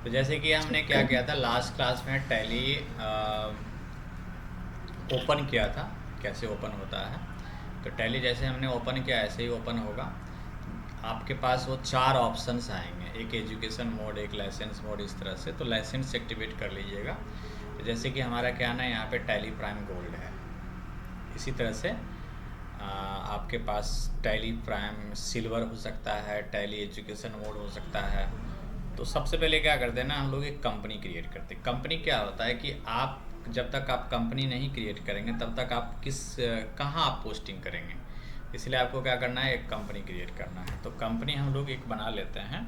तो जैसे कि हमने ठीक क्या है। किया था लास्ट क्लास में, टैली ओपन किया था, कैसे ओपन होता है। तो टैली जैसे हमने ओपन किया ऐसे ही ओपन होगा। आपके पास वो चार ऑप्शंस आएंगे, एक एजुकेशन मोड, एक लाइसेंस मोड, इस तरह से। तो लाइसेंस एक्टिवेट कर लीजिएगा। तो जैसे कि हमारा क्या ना, यहाँ पे टैली प्राइम गोल्ड है। इसी तरह से आपके पास टैली प्राइम सिल्वर हो सकता है, टैली एजुकेशन मोड हो सकता है। तो सबसे पहले क्या करते हैं ना, हम लोग एक कंपनी क्रिएट करते हैं। कंपनी क्या होता है कि आप जब तक आप कंपनी नहीं क्रिएट करेंगे तब तक आप कहाँ आप पोस्टिंग करेंगे। इसलिए आपको क्या करना है, एक कंपनी क्रिएट करना है। तो कंपनी हम लोग एक बना लेते हैं।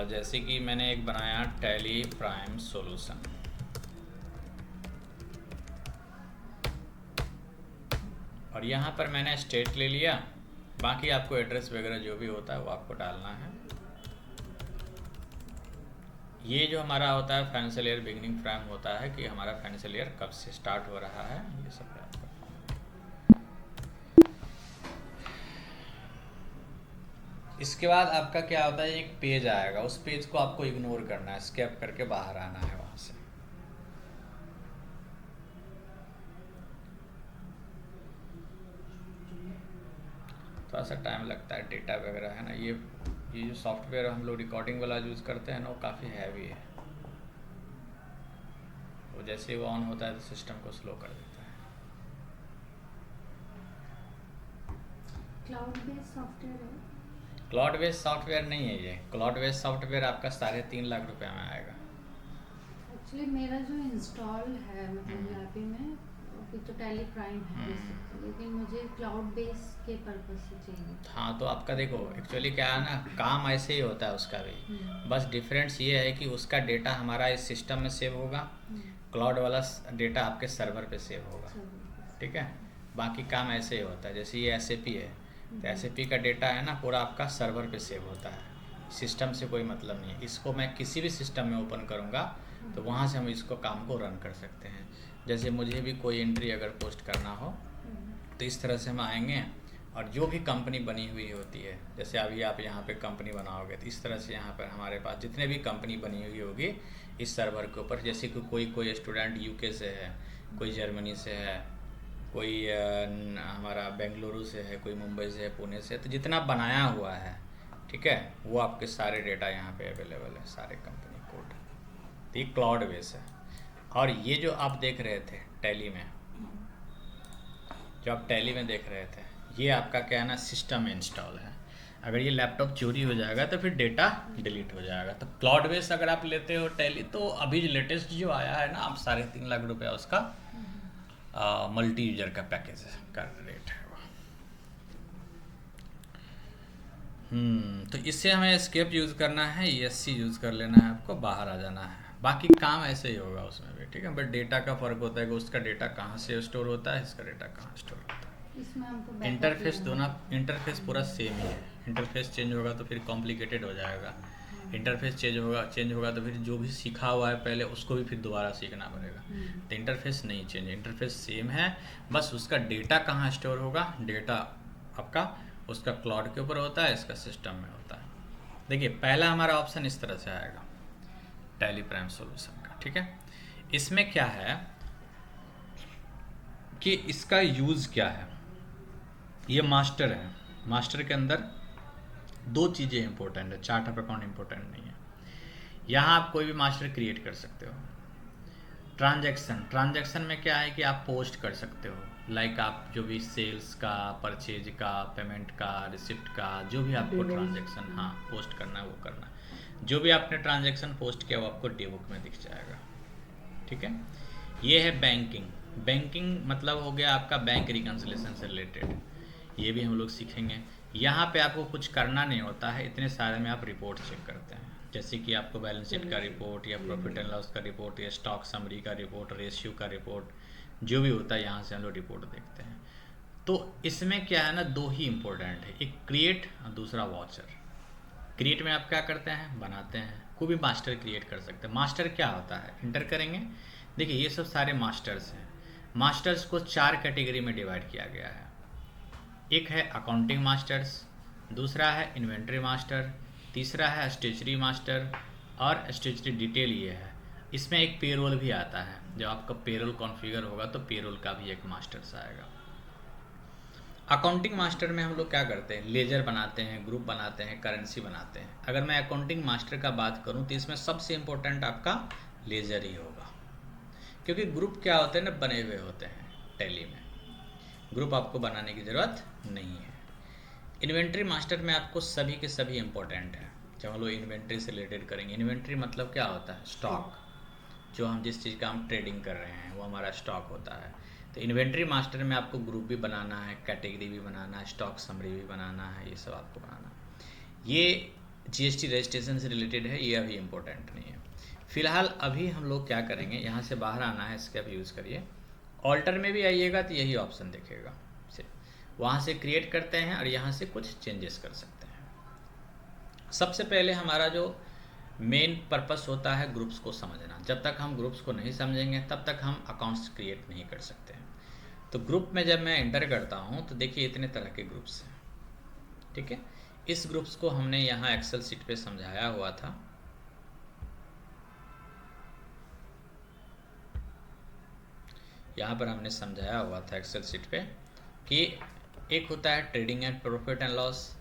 जैसे कि मैंने एक बनाया टैली प्राइम सॉल्यूशन। और यहाँ पर मैंने स्टेट ले लिया। बाकी आपको एड्रेस वगैरह जो भी होता है वो आपको डालना है। ये जो हमारा होता है फाइनेंशियल ईयर बिगिनिंग प्राइम होता है कि हमारा फाइनेंशियल ईयर कब से स्टार्ट हो रहा है, ये सब है आपका। इसके बाद आपका क्या होता है, एक पेज आएगा, उस पेज को आपको इग्नोर करना है, स्केप करके बाहर आना है वहाँ से। थोड़ा सा टाइम लगता है, डेटा वगैरह है ना। ये जो सॉफ्टवेयर हम लोग रिकॉर्डिंग वाला यूज़ करते हैं ना, वो काफ़ी हैवी है। वो जैसे ही वो ऑन होता है तो सिस्टम को स्लो कर देता है। क्लाउड बेस्ड सॉफ्टवेयर है। क्लाउड बेस्ड सॉफ्टवेयर नहीं है ये। क्लाउड बेस्ड सॉफ्टवेयर आपका 3.5 लाख रुपए में आएगा। एक्चुअली मेरा जो इंस्टॉल है मतलब हम्म, लैपी में अभी तो टैली प्राइम है हम्म। बेसिकली, लेकिन मुझे क्लाउड बेस के पर्पज से चाहिए था। हाँ, तो आपका देखो एक्चुअली क्या है ना, काम ऐसे ही होता है उसका भी। हम्म। बस डिफरेंस ये है कि उसका डेटा हमारा इस सिस्टम में सेव होगा, हम्म। क्लाउड वाला डेटा आपके सर्वर पे सेव होगा। सब ठीक है। बाकी काम ऐसे ही होता है। जैसे ये एस है, तो हम्म। एस का डेटा है ना पूरा आपका सर्वर पे सेव होता है। सिस्टम से कोई मतलब नहीं है। इसको मैं किसी भी सिस्टम में ओपन करूँगा तो वहाँ से हम इसको काम को रन कर सकते हैं। जैसे मुझे भी कोई एंट्री अगर पोस्ट करना हो तो इस तरह से हम आएंगे, और जो भी कंपनी बनी हुई होती है, जैसे अभी आप यहाँ पे कंपनी बनाओगे तो इस तरह से यहाँ पर हमारे पास जितने भी कंपनी बनी हुई होगी इस सर्वर के ऊपर। जैसे कि कोई कोई स्टूडेंट यूके से है, कोई जर्मनी से है, कोई हमारा बेंगलुरु से है, कोई मुंबई से है, पुणे से है, तो जितना बनाया हुआ है, ठीक है, वो आपके सारे डेटा यहाँ पे अवेलेबल है, सारे कंपनी कोड। तो ये क्लाउड बेस है। और ये जो आप देख रहे थे टैली में, जो आप टैली में देख रहे थे, ये आपका क्या है ना, सिस्टम में इंस्टॉल है। अगर ये लैपटॉप चोरी हो जाएगा तो फिर डेटा डिलीट हो जाएगा। तो क्लाउड बेस अगर आप लेते हो टैली, तो अभी जो लेटेस्ट जो आया है ना, आप 3.5 लाख रुपया उसका मल्टी यूजर का पैकेज का रेट है वो। तो इससे हमें एस्केप यूज़ करना है, ESC यूज़ कर लेना है, आपको बाहर आ जाना है। बाकी काम ऐसे ही होगा उसमें भी, ठीक है। बट डेटा का फ़र्क होता है कि उसका डेटा कहाँ से स्टोर होता है, इसका डेटा कहाँ स्टोर होता इसमें हमको है। बैकअप इंटरफेस लेना दोनों, पड़ता इंटरफेस है। पूरा सेम ही है। इंटरफेस चेंज होगा तो फिर कॉम्प्लिकेटेड हो जाएगा। इंटरफेस चेंज होगा तो फिर जो भी सीखा हुआ है पहले उसको भी फिर दोबारा सीखना पड़ेगा। तो इंटरफेस नहीं चेंज, इंटरफेस सेम है। बस उसका डेटा कहाँ स्टोर होगा, डेटा आपका उसका क्लाउड के ऊपर होता है, इसका सिस्टम में होता है। देखिए पहला हमारा ऑप्शन इस तरह से आएगा, टैली प्राइम सॉल्यूशन का, ठीक है। इसमें क्या है कि इसका यूज़ क्या है। ये मास्टर है। मास्टर के अंदर दो चीज़ें इंपॉर्टेंट है, चार्ट ऑफ अकाउंट इंपॉर्टेंट नहीं है। यहाँ आप कोई भी मास्टर क्रिएट कर सकते हो। ट्रांजैक्शन, ट्रांजैक्शन में क्या है कि आप पोस्ट कर सकते हो, लाइक आप जो भी सेल्स का, परचेज का, पेमेंट का, रिसिप्ट का, जो भी आपको डिटेल्स। ट्रांजैक्शन हाँ पोस्ट करना है वो करना है। जो भी आपने ट्रांजैक्शन पोस्ट किया वो आपको डे बुक में दिख जाएगा, ठीक है। ये है बैंकिंग। बैंकिंग मतलब हो गया आपका बैंक रिकन्सिलेशन से रिलेटेड। ये भी हम लोग सीखेंगे। यहाँ पे आपको कुछ करना नहीं होता है, इतने सारे में आप रिपोर्ट चेक करते हैं। जैसे कि आपको बैलेंस शीट का रिपोर्ट, या प्रॉफिट एंड लॉस का रिपोर्ट, या स्टॉक समरी का रिपोर्ट, रेशियो का रिपोर्ट, जो भी होता है यहाँ से हम लोग रिपोर्ट देखते हैं। तो इसमें क्या है ना, दो ही इम्पोर्टेंट है, एक क्रिएट और दूसरा वॉचर। क्रिएट में आप क्या करते हैं, बनाते हैं। कोई भी मास्टर क्रिएट कर सकते हैं। मास्टर क्या होता है, इंटर करेंगे। देखिए ये सब सारे मास्टर्स हैं। मास्टर्स को 4 कैटेगरी में डिवाइड किया गया है। एक है अकाउंटिंग मास्टर्स, दूसरा है इन्वेंट्री मास्टर, तीसरा है स्टेशनरी मास्टर, और स्ट्रेटजी डिटेल ये है। इसमें एक पेरोल भी आता है, जब आपका पेरोल कॉन्फ़िगर होगा तो पेरोल का भी एक मास्टर्स आएगा। अकाउंटिंग मास्टर में हम लोग क्या करते हैं, लेजर बनाते हैं, ग्रुप बनाते हैं, करेंसी बनाते हैं। अगर मैं अकाउंटिंग मास्टर का बात करूं तो इसमें सबसे इम्पोर्टेंट आपका लेजर ही होगा, क्योंकि ग्रुप क्या होते हैं ना, बने हुए होते हैं टैली में। ग्रुप आपको बनाने की ज़रूरत नहीं है। इन्वेंट्री मास्टर में आपको सभी के सभी इम्पोर्टेंट है। जब हम लोग इन्वेंट्री से रिलेटेड करेंगे, इन्वेंट्री मतलब क्या होता है, स्टॉक। जो हम जिस चीज़ का हम ट्रेडिंग कर रहे हैं वो हमारा स्टॉक होता है। तो इन्वेंट्री मास्टर में आपको ग्रुप भी बनाना है, कैटेगरी भी बनाना है, स्टॉक समरी भी बनाना है, ये सब आपको बनाना है। ये जीएसटी रजिस्ट्रेशन से रिलेटेड है, ये अभी इम्पोर्टेंट नहीं है। फिलहाल अभी हम लोग क्या करेंगे, यहाँ से बाहर आना है, इसके आप यूज़ करिए। ऑल्टर में भी आइएगा तो यही ऑप्शन दिखेगा, वहाँ से क्रिएट करते हैं और यहाँ से कुछ चेंजेस कर सकते हैं। सबसे पहले हमारा जो मेन पर्पस होता है ग्रुप्स को समझना। जब तक हम ग्रुप्स को नहीं समझेंगे तब तक हम अकाउंट्स क्रिएट नहीं कर सकते हैं। तो ग्रुप में जब मैं एंटर करता हूँ तो देखिए इतने तरह के ग्रुप्स हैं, ठीक है। इस ग्रुप्स को हमने यहाँ एक्सेल सीट पे समझाया हुआ था। यहाँ पर हमने समझाया हुआ था एक्सेल सीट पे कि एक होता है trading and profit and loss.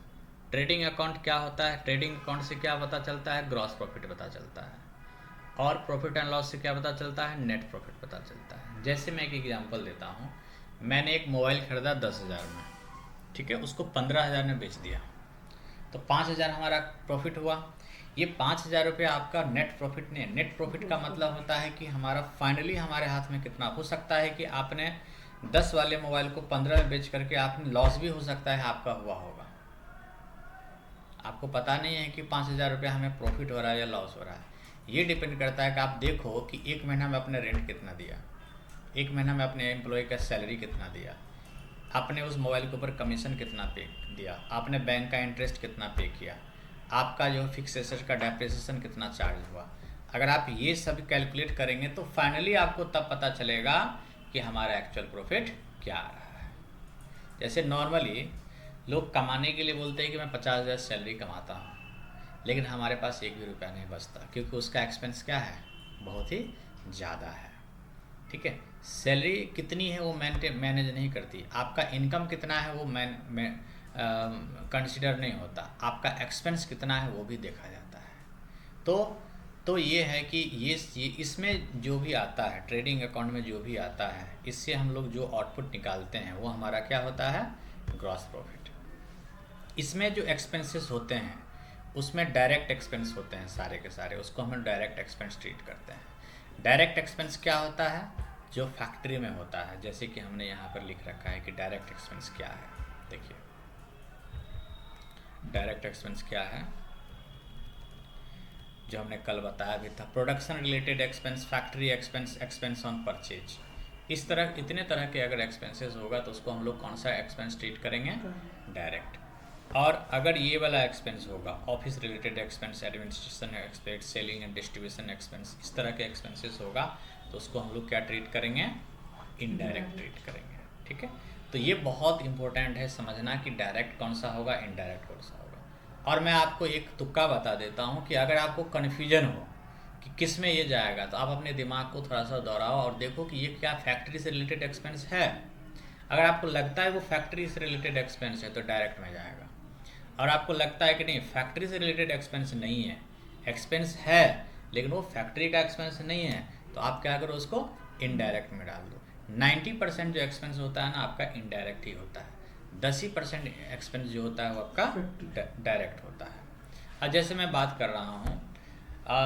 Trading account क्या होता है, ट्रेडिंग अकाउंट से क्या पता चलता है, ग्रॉस प्रॉफिट पता चलता है। और प्रॉफिट एंड लॉस से क्या पता चलता है, नेट प्रॉफिट पता चलता है। जैसे मैं एक एग्जांपल देता हूँ, मैंने एक मोबाइल खरीदा 10,000 में, ठीक है, उसको 15,000 में बेच दिया, तो 5,000 हमारा प्रॉफिट हुआ। ये 5,000 रुपये आपका नेट प्रॉफिट नहीं है। नेट प्रॉफिट का मतलब होता है कि हमारा फाइनली हमारे हाथ में कितना हो सकता है कि आपने 10 वाले मोबाइल को 15 में बेच करके आपने लॉस भी हो सकता है आपका हुआ होगा। आपको पता नहीं है कि 5,000 रुपये हमें प्रॉफिट हो रहा है या लॉस हो रहा है। ये डिपेंड करता है कि आप देखो कि एक महीना में अपने रेंट कितना दिया, एक महीना में अपने एम्प्लॉय का सैलरी कितना दिया, आपने उस मोबाइल के ऊपर कमीशन कितना पे दिया, आपने बैंक का इंटरेस्ट कितना पे किया, आपका जो फिक्स एसेट का डेप्रिसिएशन कितना चार्ज हुआ। अगर आप ये सब कैलकुलेट करेंगे तो फाइनली आपको तब पता चलेगा कि हमारा एक्चुअल प्रॉफिट क्या आ रहा है। जैसे नॉर्मली लोग कमाने के लिए बोलते हैं कि मैं 50,000 सैलरी कमाता हूँ, लेकिन हमारे पास एक भी रुपया नहीं बचता, क्योंकि उसका एक्सपेंस क्या है, बहुत ही ज़्यादा है, ठीक है। सैलरी कितनी है वो मैनेज नहीं करती, आपका इनकम कितना है वो कंसिडर नहीं होता, आपका एक्सपेंस कितना है वो भी देखा जाता है। तो ये है कि ये इसमें जो भी आता है, ट्रेडिंग अकाउंट में जो भी आता है, इससे हम लोग जो आउटपुट निकालते हैं वो हमारा क्या होता है, ग्रॉस प्रॉफिट। इसमें जो एक्सपेंसेस होते हैं उसमें डायरेक्ट एक्सपेंस होते हैं सारे के सारे, उसको हम डायरेक्ट एक्सपेंस ट्रीट करते हैं। डायरेक्ट एक्सपेंस क्या होता है, जो फैक्ट्री में होता है। जैसे कि हमने यहाँ पर लिख रखा है कि डायरेक्ट एक्सपेंस क्या है। देखिए डायरेक्ट एक्सपेंस क्या है, जो हमने कल बताया भी था, production related expense, factory expense, expense on purchase. इस तरह इतने तरह के अगर एक्सपेंसेस होगा तो उसको हम लोग कौन सा एक्सपेंस ट्रीट करेंगे, डायरेक्ट। और अगर ये वाला एक्सपेंस होगा, office related expense, administration expense, selling and distribution expense, इस तरह के एक्सपेंसेस होगा तो उसको हम लोग क्या ट्रीट करेंगे, इनडायरेक्ट ट्रीट करेंगे, ठीक है। तो ये बहुत इंपॉर्टेंट है समझना कि डायरेक्ट कौन सा होगा, इनडायरेक्ट कौन सा होगा। और मैं आपको एक तुक्का बता देता हूँ कि अगर आपको कन्फ्यूजन हो कि किस में ये जाएगा तो आप अपने दिमाग को थोड़ा सा दोहराओ और देखो कि ये क्या फैक्ट्री से रिलेटेड एक्सपेंस है। अगर आपको लगता है वो फैक्ट्री से रिलेटेड एक्सपेंस है तो डायरेक्ट में जाएगा, और आपको लगता है कि नहीं फैक्ट्री से रिलेटेड एक्सपेंस नहीं है, एक्सपेंस है लेकिन वो फैक्ट्री का एक्सपेंस नहीं है, तो आप क्या करो, उसको इनडायरेक्ट में डाल दो। 90% जो एक्सपेंस होता है ना आपका इनडायरेक्ट ही होता है, 10% एक्सपेंस जो होता है वो आपका डायरेक्ट होता है। अब जैसे मैं बात कर रहा हूँ,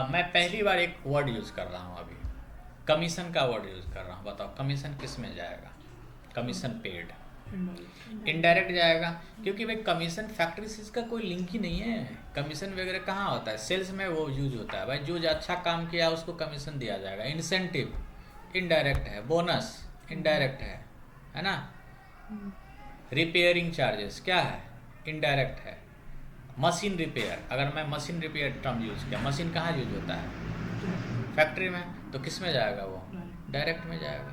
मैं पहली बार एक वर्ड यूज़ कर रहा हूँ, अभी कमीशन का वर्ड यूज़ कर रहा हूँ। बताओ कमीशन किस में जाएगा, कमीशन पेड इनडायरेक्ट जाएगा, क्योंकि भाई कमीशन फैक्ट्री से इसका कोई लिंक ही नहीं है। कमीशन वगैरह कहाँ होता है, सेल्स में वो यूज होता है भाई, जो अच्छा काम किया उसको कमीशन दिया जाएगा। इंसेंटिव इनडायरेक्ट है, बोनस इनडायरेक्ट है ना। रिपेयरिंग चार्जेस क्या है, इनडायरेक्ट है। मशीन रिपेयर, अगर मैं मशीन रिपेयर टर्म यूज़ किया, मशीन कहाँ यूज होता है, फैक्ट्री में, तो किस में जाएगा वो, डायरेक्ट में जाएगा,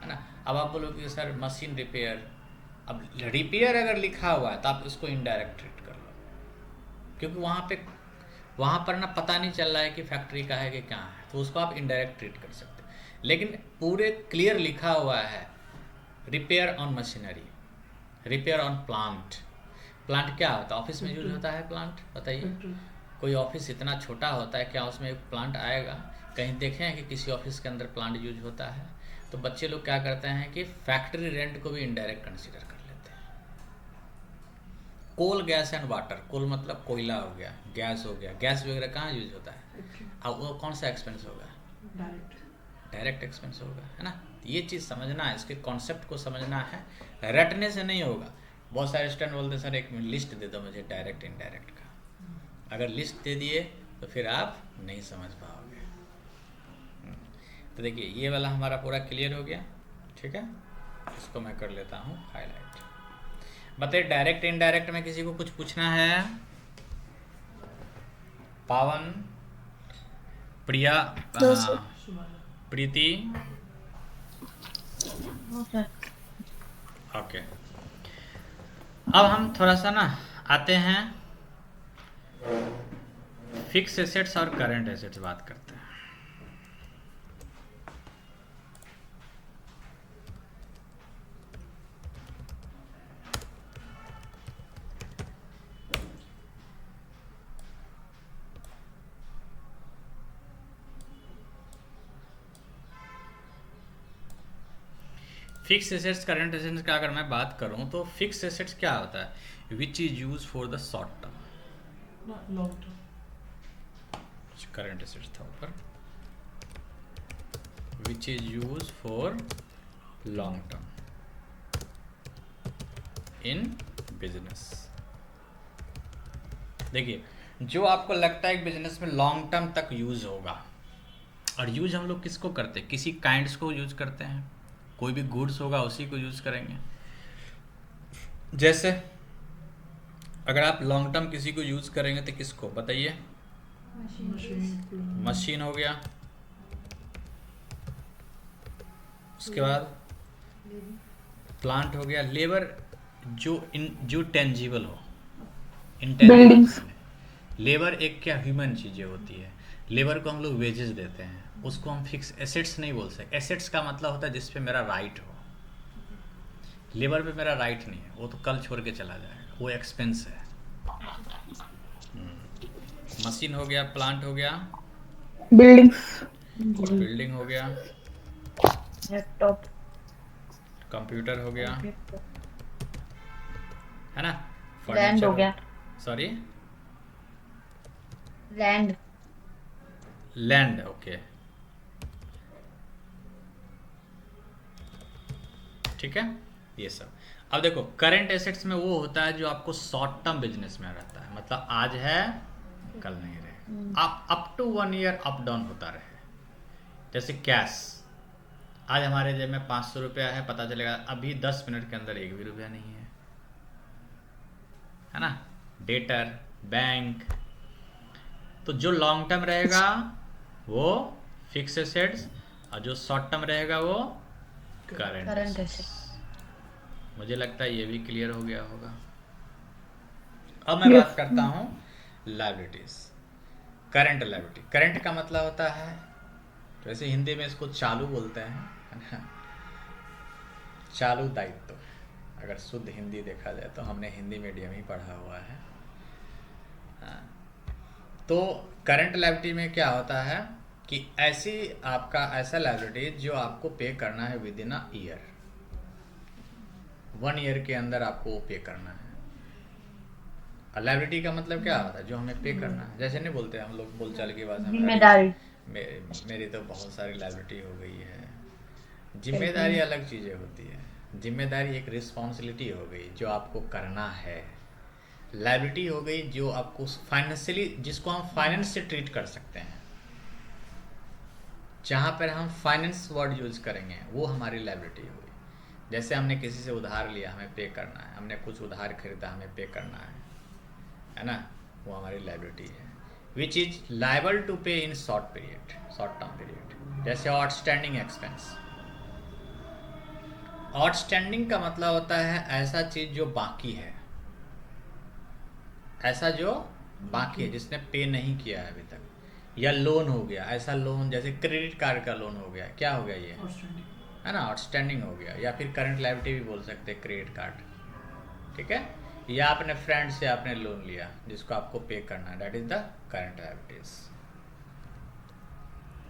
है ना। अब आप बोलोगे सर मशीन रिपेयर, अब रिपेयर अगर लिखा हुआ है तो आप इसको इनडायरेक्ट ट्रीट कर लो, क्योंकि वहाँ पे वहाँ पर ना पता नहीं चल रहा है कि फैक्ट्री का है कि क्या है, तो उसको आप इनडायरेक्ट ट्रीट कर सकते हैं। लेकिन पूरे क्लियर लिखा हुआ है repair on machinery, repair on plant. Plant क्या होता है? ऑफिस में यूज होता है प्लांट, बताइए। कोई ऑफिस इतना छोटा होता है, क्या उसमें एक प्लांट आएगा? कहीं देखे हैं कि किसी ऑफिस के अंदर प्लांट यूज होता है? तो बच्चे लोग क्या करते हैं कि फैक्ट्री रेंट को भी इनडायरेक्ट कंसीडर कर लेते हैं। कोल, गैस एंड वाटर। कोल मतलब कोयला हो गया, गैस हो गया। गैस वगैरह कहाँ यूज होता है? अब वो कौन सा एक्सपेंस होगा? डायरेक्ट एक्सपेंस होगा, है ना। ये चीज़ समझना है, इसके कॉन्सेप्ट को समझना है, रटने से नहीं होगा। बहुत सारे स्टूडेंट बोलते सर एक लिस्ट दे दो मुझे डायरेक्ट इनडायरेक्ट का। अगर लिस्ट दे दिए तो फिर आप नहीं समझ पाओगे। तो देखिए ये वाला हमारा पूरा क्लियर हो गया, ठीक है। इसको मैं कर लेता हूँ हाईलाइट। बताइए डायरेक्ट इनडायरेक्ट में किसी को कुछ पूछना है? पावन, प्रिया, प्रीति, ओके। अब हम थोड़ा सा ना आते हैं फिक्स एसेट्स और करंट एसेट्स बात करते हैं। फिक्स एसेट्स करंट एसेट्स का अगर मैं बात करूं तो फिक्स एसेट्स क्या होता है? Which is use for the short term, long term. Current assets था ऊपर, which is use for long term in business. देखिए जो आपको लगता है बिजनेस में लॉन्ग टर्म तक यूज होगा, और यूज हम लोग किसको करते हैं? किसी काइंड्स को यूज करते हैं। कोई भी गुड्स होगा उसी को यूज करेंगे। जैसे अगर आप लॉन्ग टर्म किसी को यूज करेंगे तो किसको बताइए? मशीन हो गया, उसके बाद प्लांट हो गया, लेबर जो टेंजिबल हो, इंटेंजिबल। लेबर एक क्या ह्यूमन चीजें होती है, लेबर को हम लोग वेजेस देते हैं, उसको हम फिक्स एसेट्स नहीं बोल सकते। एसेट्स का मतलब होता है जिस पे मेरा राइट हो। लेबर पे मेरा राइट नहीं है, वो तो कल छोड़ के चला जाएगा, वो एक्सपेंस है। मशीन हो गया, प्लांट हो गया, बिल्डिंग हो गया, लैपटॉप, कंप्यूटर हो गया, है ना। लैंड हो गया, सॉरी लैंड, ओके, ठीक है। ये सब अब देखो करंट एसेट्स में वो होता है जो आपको शॉर्ट टर्म बिजनेस में रहता है, मतलब आज है कल नहीं रहे, आप up to 1 year up down होता रहे। जैसे कैश, आज हमारे जेब में 500 रुपया है, पता चलेगा अभी 10 मिनट के अंदर 1 भी रुपया नहीं है ना। डेटर, बैंक, तो जो लॉन्ग टर्म रहेगा वो फिक्स एसेट्स, और जो शॉर्ट टर्म रहेगा वो करंट एसेट्स। मुझे लगता है ये भी क्लियर हो गया होगा। अब मैं बात करता हूँ लायबिलिटीज। करंट लायबिलिटी, करंट का मतलब होता है, वैसे हिंदी में इसको चालू बोलते हैं, है ना। चालू दायित्व, अगर शुद्ध हिंदी देखा जाए तो हमने हिंदी मीडियम ही पढ़ा हुआ है। तो करंट लायबिलिटी में क्या होता है कि ऐसी आपका ऐसा लायबिलिटी जो आपको पे करना है with in a year, 1 year के अंदर आपको वो पे करना है। और लायबिलिटी का मतलब क्या होता है? जो हमें पे करना है। जैसे नहीं बोलते हम लोग बोलचाल की भाषा में, जिम्मेदारी। मेरी तो बहुत सारी लायबिलिटी हो गई है। जिम्मेदारी अलग चीज़ें होती है। जिम्मेदारी एक रिस्पॉन्सिबिलिटी हो गई जो आपको करना है। लायबिलिटी हो गई जो आपको फाइनेंशियली, जिसको हम फाइनेंस से ट्रीट कर सकते हैं, जहाँ पर हम फाइनेंस वर्ड यूज करेंगे वो हमारी लायबिलिटी होगी। जैसे हमने किसी से उधार लिया, हमें पे करना है, हमने कुछ उधार खरीदा, हमें पे करना है ना, वो हमारी लायबिलिटी है। विच इज लायबल टू पे in short period, short term period. जैसे आउटस्टैंडिंग एक्सपेंस। आउटस्टैंडिंग का मतलब होता है ऐसा चीज जो बाकी है, ऐसा जो बाकी है, जिसने पे नहीं किया है अभी तक, या लोन हो गया, ऐसा लोन जैसे क्रेडिट कार्ड का लोन हो गया, क्या हो गया ये, है ना, आउटस्टैंडिंग हो गया, या फिर करंट लायबिलिटी भी बोल सकते हैं क्रेडिट कार्ड, ठीक है। या अपने फ्रेंड से आपने लोन लिया जिसको आपको पे करना है, that is the current liabilities.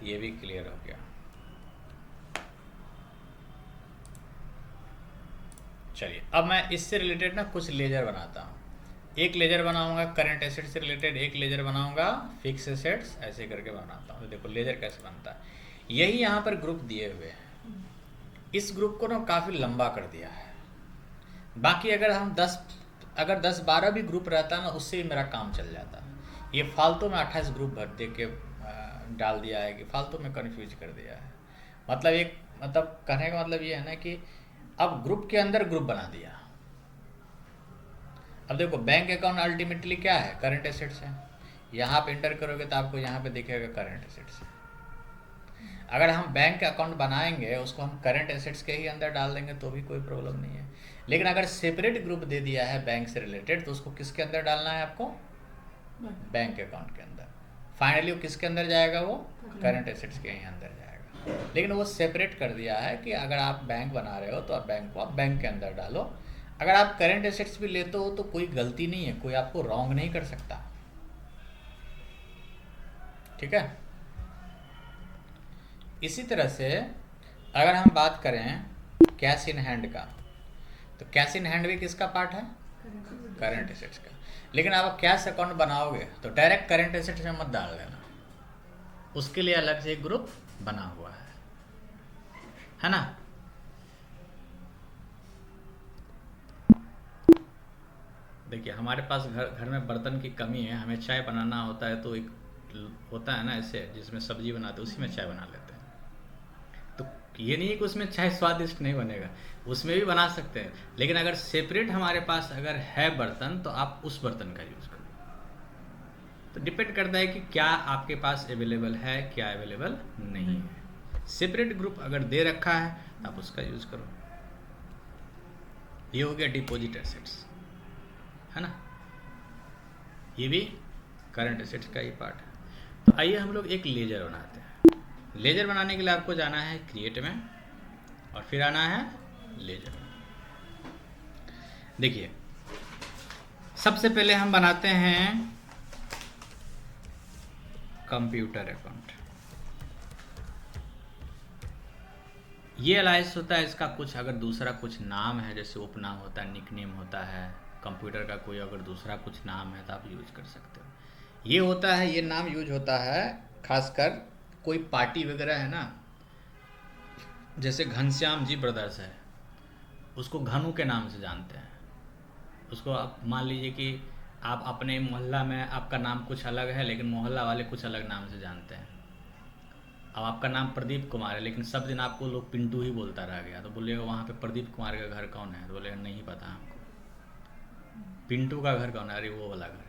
ये भी क्लियर हो गया। चलिए अब मैं इससे रिलेटेड ना कुछ लेजर बनाता हूँ। एक लेजर बनाऊंगा करंट एसेट से रिलेटेड, एक लेजर बनाऊंगा फिक्स एसेट्स, ऐसे करके बनाता हूँ। तो देखो लेजर कैसे बनता है, यही यहाँ पर ग्रुप दिए हुए हैं। इस ग्रुप को ना काफ़ी लंबा कर दिया है। बाकी अगर हम 10-12 भी ग्रुप रहता ना, उससे भी मेरा काम चल जाता। ये फालतू में 28 ग्रुप भर दे के डाल दिया है कि फालतू में कन्फ्यूज कर दिया है। मतलब कहने का मतलब ये है ना कि अब ग्रुप के अंदर ग्रुप बना दिया। अब देखो बैंक अकाउंट अल्टीमेटली क्या है, करंट एसेट्स है। यहाँ आप इंटर करोगे तो आपको यहाँ पे दिखेगा करंट एसेट्स है। अगर हम बैंक अकाउंट बनाएंगे उसको हम करंट एसेट्स के ही अंदर डाल देंगे तो भी कोई प्रॉब्लम नहीं है। लेकिन अगर सेपरेट ग्रुप दे दिया है बैंक से रिलेटेड तो उसको किसके अंदर डालना है आपको, बैंक अकाउंट के अंदर। फाइनली वो किसके अंदर जाएगा, वो करंट एसेट्स के ही अंदर जाएगा। लेकिन वो सेपरेट कर दिया है कि अगर आप बैंक बना रहे हो तो आप बैंक को आप बैंक के अंदर डालो। अगर आप करंट एसेट्स भी लेते हो तो कोई गलती नहीं है, कोई आपको रॉन्ग नहीं कर सकता, ठीक है। इसी तरह से अगर हम बात करें कैश इन हैंड का, तो कैश इन हैंड भी किसका पार्ट है, करंट एसेट्स का। लेकिन आप कैश अकाउंट बनाओगे तो डायरेक्ट करंट एसेट्स में मत डाल देना, उसके लिए अलग से एक ग्रुप बना हुआ है ना। देखिए हमारे पास घर में बर्तन की कमी है, हमें चाय बनाना होता है तो एक होता है ना ऐसे जिसमें सब्जी बनाते हैं, उसी में चाय बना लेते हैं। तो ये नहीं है कि उसमें चाय स्वादिष्ट नहीं बनेगा, उसमें भी बना सकते हैं। लेकिन अगर सेपरेट हमारे पास अगर है बर्तन तो आप उस बर्तन का यूज़ करो। तो डिपेंड करता है कि क्या आपके पास अवेलेबल है, क्या अवेलेबल नहीं है। सेपरेट ग्रुप अगर दे रखा है तो आप उसका यूज़ करो। ये हो गया डिपॉजिट एसेट्स, है ना, ये भी करंट एसेट्स का ही पार्ट है। तो आइए हम लोग एक लेजर बनाते हैं। लेजर बनाने के लिए आपको जाना है क्रिएट में और फिर आना है लेजर। देखिए सबसे पहले हम बनाते हैं कंप्यूटर अकाउंट। ये अलाइस होता है, इसका कुछ अगर दूसरा कुछ नाम है, जैसे उपनाम होता है, निकनेम होता है, कंप्यूटर का कोई अगर दूसरा कुछ नाम है तो आप यूज कर सकते हो। ये होता है, ये नाम यूज होता है खासकर कोई पार्टी वगैरह है ना, जैसे घनश्याम जी ब्रदर्स है, उसको घनू के नाम से जानते हैं। उसको आप मान लीजिए कि आप अपने मोहल्ला में आपका नाम कुछ अलग है लेकिन मोहल्ला वाले कुछ अलग नाम से जानते हैं। अब आपका नाम प्रदीप कुमार है लेकिन सब दिन आपको लोग पिंटू ही बोलता रह गया, तो बोलेगा वहाँ पे प्रदीप कुमार का घर कौन है, तो बोलेगा नहीं पता हमको। पिंटू का घर कौन है, अरे वो वाला घर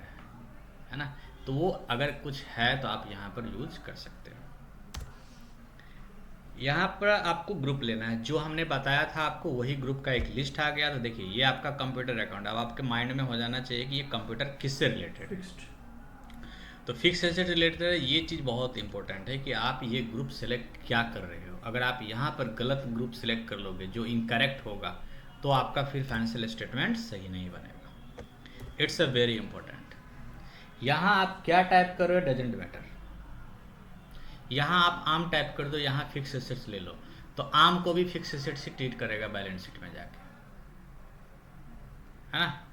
है ना। तो वो अगर कुछ है तो आप यहाँ पर यूज कर सकते हो। यहाँ पर आपको ग्रुप लेना है, जो हमने बताया था आपको वही ग्रुप का एक लिस्ट आ गया। तो देखिए ये आपका कंप्यूटर अकाउंट, अब आपके माइंड में हो जाना चाहिए कि ये कंप्यूटर किससे रिलेटेड है। तो फिक्स एसेट रिलेटेड है, ये चीज़ बहुत इंपॉर्टेंट है कि आप ये ग्रुप सेलेक्ट क्या कर रहे हो। अगर आप यहाँ पर गलत ग्रुप सेलेक्ट कर लोगे जो इनकरेक्ट होगा तो आपका फिर फाइनेंशियल स्टेटमेंट सही नहीं बनेगा। It's a very important. यहाँ आप क्या टाइप कर रहे हो डजेंट मैटर। यहाँ आप आम टाइप कर दो, यहाँ फिक्स एसेट्स ले लो, तो आम को भी फिक्स एसेट से ट्रीट करेगा बैलेंस शीट में जाके, है ना।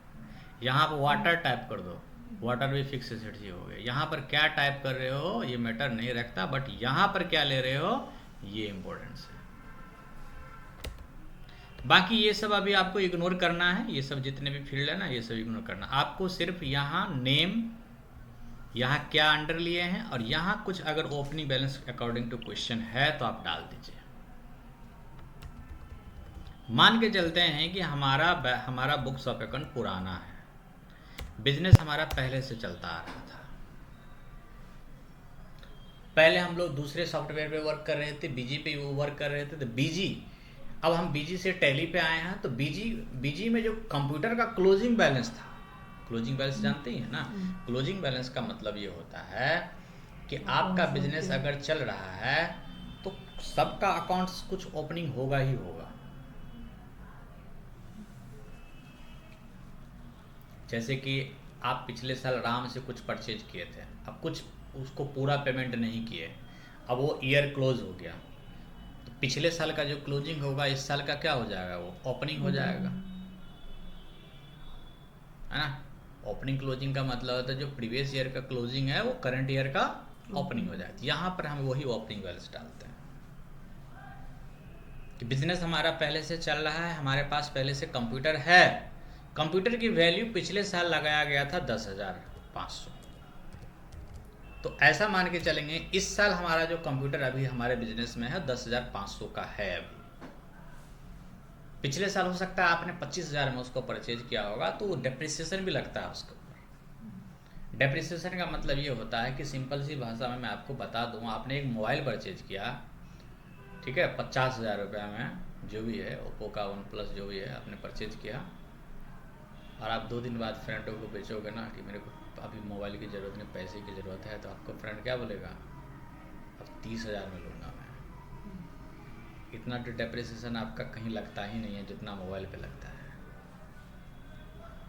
यहाँ पर वाटर टाइप कर दो, वाटर भी फिक्स एसेट ही हो गए। यहाँ पर क्या टाइप कर रहे हो ये मैटर नहीं रखता, बट यहाँ पर क्या ले रहे हो ये इंपॉर्टेंस है। बाकी ये सब अभी आपको इग्नोर करना है, ये सब जितने भी फील्ड है ना ये सब इग्नोर करना। आपको सिर्फ यहाँ नेम, यहाँ क्या अंडर लिए हैं, और यहाँ कुछ अगर opening balance according to question है तो आप डाल दीजिए। मान के चलते हैं कि हमारा बुक्स ऑफ अकाउंट पुराना है, बिजनेस हमारा पहले से चलता आ रहा था, पहले हम लोग दूसरे सॉफ्टवेयर पे वर्क कर रहे थे, बीजी पे वर्क कर रहे थे, तो बीजी, अब हम बीजी से टैली पे आए हैं। तो बीजी में जो कंप्यूटर का क्लोजिंग बैलेंस था क्लोजिंग बैलेंस जानते ही है ना। क्लोजिंग बैलेंस का मतलब ये होता है कि आपका बिजनेस अगर चल रहा है तो सबका अकाउंट्स कुछ ओपनिंग होगा ही होगा। जैसे कि आप पिछले साल आराम से कुछ परचेज किए थे, अब कुछ उसको पूरा पेमेंट नहीं किए, अब वो ईयर क्लोज हो गया, तो पिछले साल का जो क्लोजिंग होगा इस साल का क्या हो जाएगा, वो ओपनिंग हो जाएगा, है ना। ओपनिंग क्लोजिंग का मतलब होता है जो प्रीवियस ईयर का क्लोजिंग है वो करंट ईयर का ओपनिंग हो जाती है। यहाँ पर हम वही ओपनिंग बैलेंस डालते हैं कि बिजनेस हमारा पहले से चल रहा है, हमारे पास पहले से कंप्यूटर है, कंप्यूटर की वैल्यू पिछले साल लगाया गया था 10,500, तो ऐसा मान के चलेंगे इस साल हमारा जो कंप्यूटर अभी हमारे बिजनेस में है 10,500 का है। अभी पिछले साल हो सकता है आपने 25,000 में उसको परचेज किया होगा, तो डेप्रिसिएशन भी लगता है उसके ऊपर। डेप्रिसिएशन का मतलब ये होता है कि सिंपल सी भाषा में मैं आपको बता दूं, आपने एक मोबाइल परचेज किया, ठीक है, 50,000 रुपये में, जो भी है ओप्पो का OnePlus जो भी है आपने परचेज किया, और आप 2 दिन बाद फ्रेंडों को बेचोगे ना कि मेरे को अभी मोबाइल की ज़रूरत नहीं, पैसे की ज़रूरत है, तो आपको फ्रेंड क्या बोलेगा, अब 30,000 में लूँगा मैं। इतना तो डेप्रिसिएशन आपका कहीं लगता ही नहीं है जितना मोबाइल पे लगता है।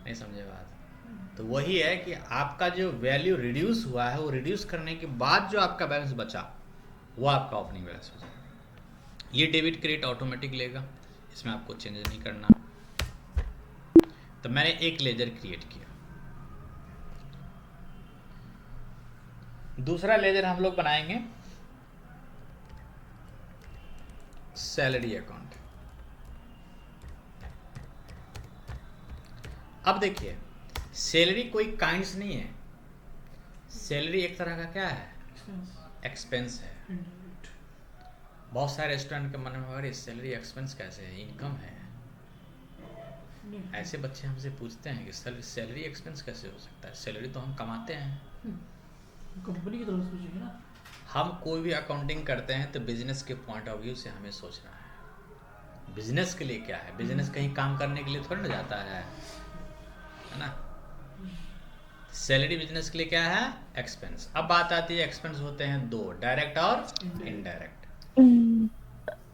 नहीं समझे बात। तो वही है कि आपका जो वैल्यू रिड्यूस हुआ है वो रिड्यूस करने के बाद जो आपका बैलेंस बचा वो आपका ओपनिंग बैलेंस हो जाएगा। ये डेबिट क्रेडिट ऑटोमेटिक लेगा, इसमें आपको चेंज नहीं करना। तो मैंने एक लेजर क्रिएट किया। दूसरा लेजर हम लोग बनाएंगे सैलरी अकाउंट। अब देखिए सैलरी कोई काइंड्स नहीं है, सैलरी एक तरह का क्या है, एक्सपेंस है। बहुत सारे रेस्टोरेंट के मन में अरे सैलरी एक्सपेंस कैसे है, इनकम है। ऐसे बच्चे हमसे पूछते हैं कि सैलरी एक्सपेंस कैसे हो सकता है, सैलरी तो हम कमाते हैं। कंपनी की तरफ से सोचेंगे ना। हम कोई भी अकाउंटिंग करते हैं तो बिजनेस के पॉइंट ऑफ व्यू से हमें सोचना है बिजनेस के लिए क्या है। बिजनेस कहीं काम करने के लिए थोड़ा ना जाता है ना। सैलरी बिजनेस के लिए क्या है, एक्सपेंस। अब बात आती है एक्सपेंस होते हैं दो, डायरेक्ट और इनडायरेक्ट।